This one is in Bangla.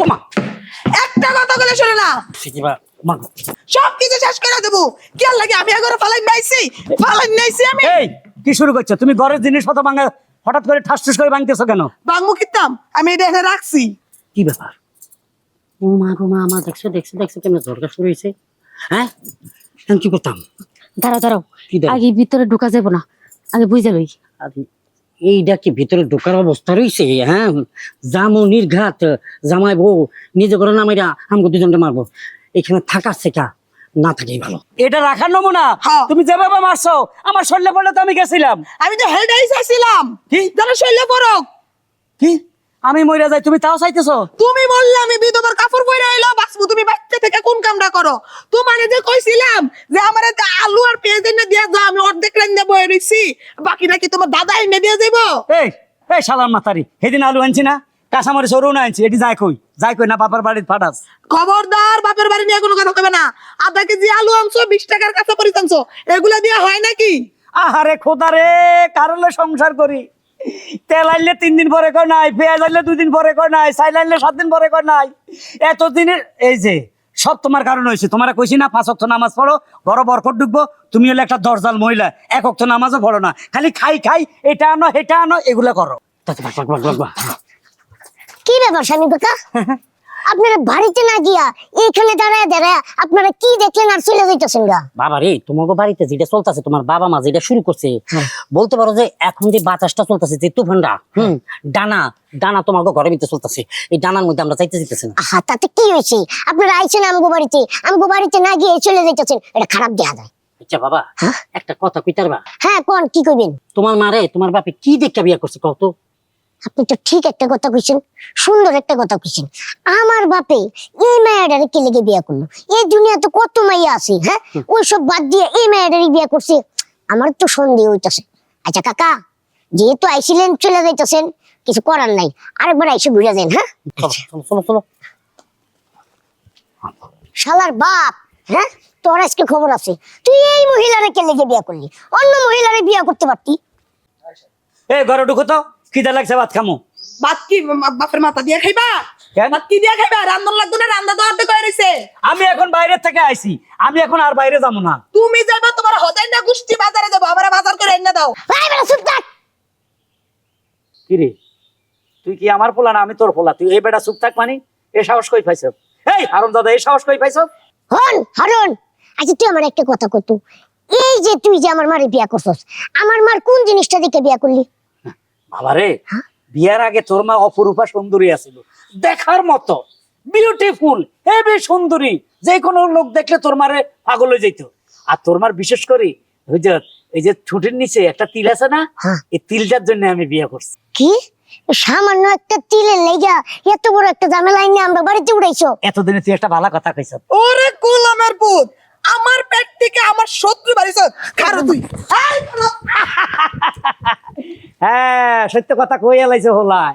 ওমা একটা কথা বলে শোনো না, সিকিবা মা সব কিছু শেষ করে দেবো। কি আর লাগে আমি এগারো ফালাই নাইছি আমি। এই কি শুরু করছো তুমি? ঘরের জিনিসপত্র ভাঙা হঠাৎ করে ঠাস ঠাস করে ভাঙতেছো কেন? বাংমু কিতাম আমি এটা এখানে রাখছি। কি ব্যাপার? ও মা গো মা, আমার দেখছো দেখছো দেখছো কেমন ঝরকা শুরু হয়েছে। হ্যাঁ আমি কি করতাম? দাঁড়াও কি দাঁড়াও? আগে ভিতরে ঢোকা যাবো না, আগে বুঝে লই। আরে এইটা কি ভিতরে ঢোকার অবস্থা রয়েছে? হ্যাঁ জামো নির্ঘাত জামাই বউ নিজে করে নামাইরা আমাকে দুজনকে মারবো। এখানে থাকার শেখা না থাকেই ভালো। এটা রাখার নমুনা। হ্যাঁ। তুমি যেভাবে মারছো আমার শরীরে পড়লে তো আমি গেছিলাম। আমি তো হেডাই চাইছিলাম কি? যেন শৈলে পড়ক। কি আমি মইরা যাই তুমি তাও চাইতেছো? তুমি বললে আমি বিধবার কাপড় পরে এলো বাঁচবো, তুমি বাচ্চা থেকে কোন কামটা করো? তোমার যে কইছিলাম যে আমার আলু আর পেঁয়াজ এনে দিয়ে যাও, আমি অর্ধেক রান্না বয়ে রইছি, বাকি নাকি তোমার দাদা এনে দিয়ে যাবো। এই এই শালার মাথারি, সেদিন আলু আনছি না, কাঁচামরিচ সরু না আনছি, এটি যাই কই না বাবার বাড়ির ফাটাস। খবরদার বাপের বাড়ি নিয়ে কোনো কথা কবে না। আধা কেজি আলু আনছো, 20 টাকার কাঁচা মরিচ আনছো, এগুলা দিয়ে হয় নাকি? আহারে খোদা রে, কারলে সংসার করি। তেল আনলে 3 দিন পরে কয় নাই, পেঁয়াজ আনলে 2 দিন পরে কয় নাই, চাইল আনলে 7 দিন পরে কয় নাই। এতদিনের এই যে সব তোমার কারণ হয়েছে। তোমার কইছি না 5 ওয়াক্ত নামাজ পড়ো, ঘর বরকত ঢুকবো। তুমি হলে একটা দরজাল মহিলা, 1 ওয়াক্ত নামাজও পড়ো না, খালি খাই এটা আনো সেটা আনো এগুলা করো। কি ব্যাপার স্বামী কাকা, আপনারা বাড়িতে না গিয়া এইখানে দাঁড়ায় দাঁড়ায় আপনারা কি দেখলেন আর চলে যাইতেছেন গা? বাবা রে, তোমাকে বাড়িতে যেটা চলতেছে, তোমার বাবা মা যেটা শুরু করছে, বলতে পারো যে এখন যে বাতাসটা চলতেছে, যে তুফানটা, ডানা ডানা তোমাকে ঘরের ভিতরে চলতেছে, এই ডানার মধ্যে আমরা চাইতে যেতেছি না। আহা, তাতে কি হয়েছে? আপনারা আইছেন আমগো বাড়িতে না গিয়ে চলে যাইতেছেন, এটা খারাপ দেখা যায়। আচ্ছা বাবা, একটা কথা কইতে পারবা? হ্যাঁ কোন, কি কইবেন? তোমার মারে তোমার বাপে কি দেখে বিয়ে করছে কত? আপনি তো ঠিক একটা কথা কইছেন, সুন্দর একটা কথা কইছেন। আমার বাপে এই মায়াটারে কে লেগে বিয়ে করলো? এই দুনিয়াতে কত মাইয়া আছে, হ্যাঁ, ওইসব বাদ দিয়ে এই মায়াটারে বিয়ে করছে, আমার তো সন্দেহ হইতাছে। আচ্ছা কাকা, যেহেতু আইছিলেন চলে যাইতেছেন, কিছু করার নাই, আরেকবার আইসে ঘুরে যান। হ্যাঁ চলো চলো চলো। শালার বাপ, হ্যাঁ, তোর আজকে খবর আছে, তুই এই মহিলারে কে লেগে বিয়ে করলি? অন্য মহিলারে বিয়ে করতে পারতি। এই ঘরে ঢুকো তো, খিদা লাগছে, ভাত খামো। ভাত কি বাপের মাথা দিয়ে খাইবা? কেন? ভাত কি দিয়ে খাইবা? রান্নার লাগতো না, রান্না তো অর্ধেক হয়ে রইছে। আমি এখন বাইরের থেকে আইছি, আমি এখন আর বাইরে যাবো না। তুমি যাবা তোমার হদাই না গুষ্টি বাজারে যাবো, আমার বাজার করে এনে দাও। এই বেটা চুপ থাক। কি রে, তুই কি আমার পোলা না আমি তোর পোলা? তুই এই বেটা চুপ থাক মানে এ সাহস কই পাইছ? এই হারুন দাদা, এই সাহস কই পাইছ? হন হারুন, আচ্ছা তুই আমার একটা কথা কত, এই যে তুই যে আমার মারে বিয়া করছস, আমার মার কোন জিনিসটা দেখে বিয়া করলি? বাবা রে, বিয়ার আগে তোর মা অপরূপা সুন্দরী আছিল, দেখার মতো বিউটিফুল, হেভি সুন্দরী, যে কোনো লোক দেখলে তোর মারে পাগল হয়ে যেত। আর তোর মার বিশেষ করে ওই যে এই যে ঠোঁটের নিচে একটা তিল আছে না, এই তিলটার জন্য আমি বিয়ে করছি। কি সামান্য একটা তিলের লাইগা এত বড় একটা ঝামেলা নিয়ে আমরা বাড়িতে উড়াইছো? এতদিনে তুই একটা ভালো কথা কইছ। ওরে গোলামের পুত, আমার পেট থেকে আমার শত্রু বাড়িছ। খারো তুই। হ্যাঁ সত্য কথা কই এলাইছে হলাই।